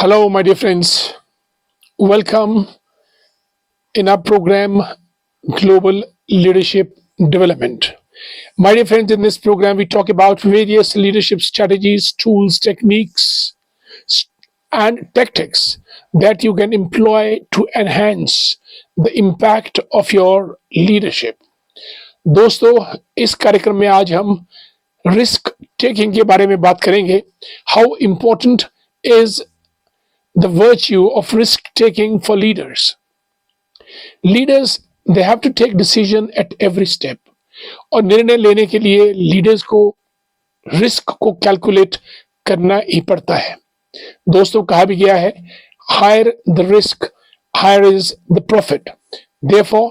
Hello, my dear friends. Welcome in our program Global Leadership Development. My dear friends, in this program, we talk about various leadership strategies, tools, techniques, and tactics that you can employ to enhance the impact of your leadership. दोस्तों, इस कार्यक्रम में आज हम risk taking के बारे में बात करेंगे. How important is the virtue of risk taking for leaders. Leaders, they have to take decision at every step. और निर्णय लेने के लिए लीडर्स को रिस्क को कैलकुलेट करना ही पड़ता है. दोस्तों, कहा भी गया है, higher the risk higher is the profit. Therefore,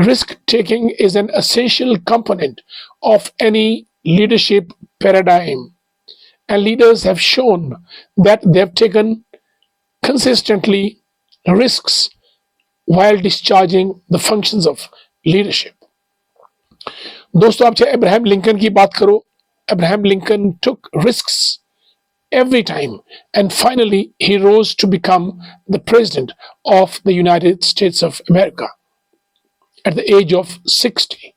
risk taking is an essential component of any leadership paradigm. And leaders have shown that they have taken consistently risks while discharging the functions of leadership. दोस्तों, आप चाहे Abraham Lincoln की बात करो, Abraham Lincoln took risks every time and finally he rose to become the president of the United States of America at the age of 60.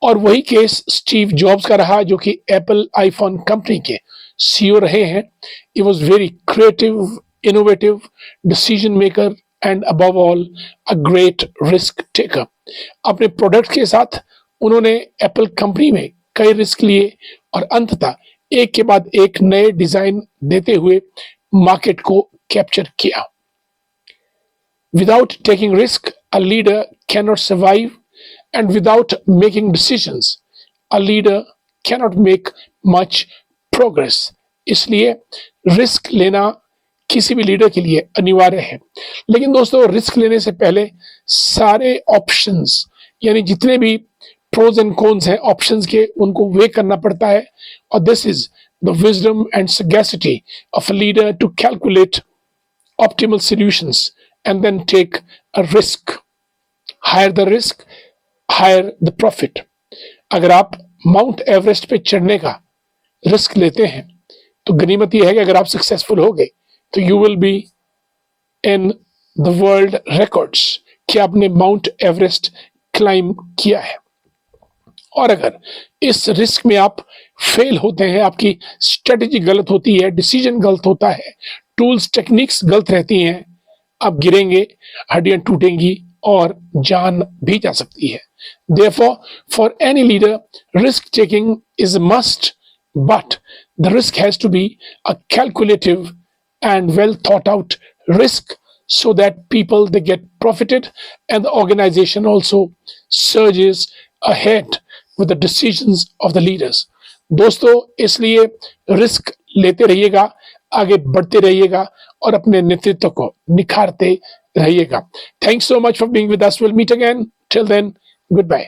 और वही case Steve jobs का रहा, जो कि एप्पल आईफोन कंपनी के सीईओ रहे हैं. He was very creative, innovative decision maker and above all a great risk taker. अपने प्रोडक्ट के साथ उन्होंने एप्पल कंपनी में कई रिस्क लिए और अंततः एक के बाद एक नए डिजाइन देते हुए मार्केट को कैप्चर किया. Without taking risk, a leader cannot survive, and without making decisions, a leader cannot make much progress. इसलिए रिस्क लेना किसी भी लीडर के लिए अनिवार्य है. लेकिन दोस्तों, रिस्क लेने से पहले सारे ऑप्शंस, यानी जितने भी प्रोज एंड कॉन्स हैं ऑप्शंस के, उनको वे करना पड़ता है. और this is the wisdom and sagacity of a leader to calculate optimal solutions and then take a risk. Higher the risk higher the profit. अगर आप माउंट एवरेस्ट पे चढ़ने का रिस्क लेते हैं तो गनीमत यह है कि अगर आप सक्सेसफुल हो गए तो you will be in the world records कि आपने माउंट एवरेस्ट क्लाइम किया है. और अगर इस रिस्क में आप फेल होते हैं, आपकी स्ट्रेटेजी गलत होती है, डिसीजन गलत होता है, टूल्स टेक्निक्स गलत रहती हैं, आप गिरेंगे, हड्डियां टूटेंगी और जान भी जा सकती है. Therefore, for any leader, risk taking is a must, but the risk has to be a calculative and well thought out risk so that people they get profited and the organization also surges ahead with the decisions of the leaders. दोस्तों, इसलिए risk लेते रहिएगा, आगे बढ़ते रहिएगा और अपने नेतृत्व को निखारते रहिएगा. Thanks so much for being with us. We'll meet again. Till then, goodbye.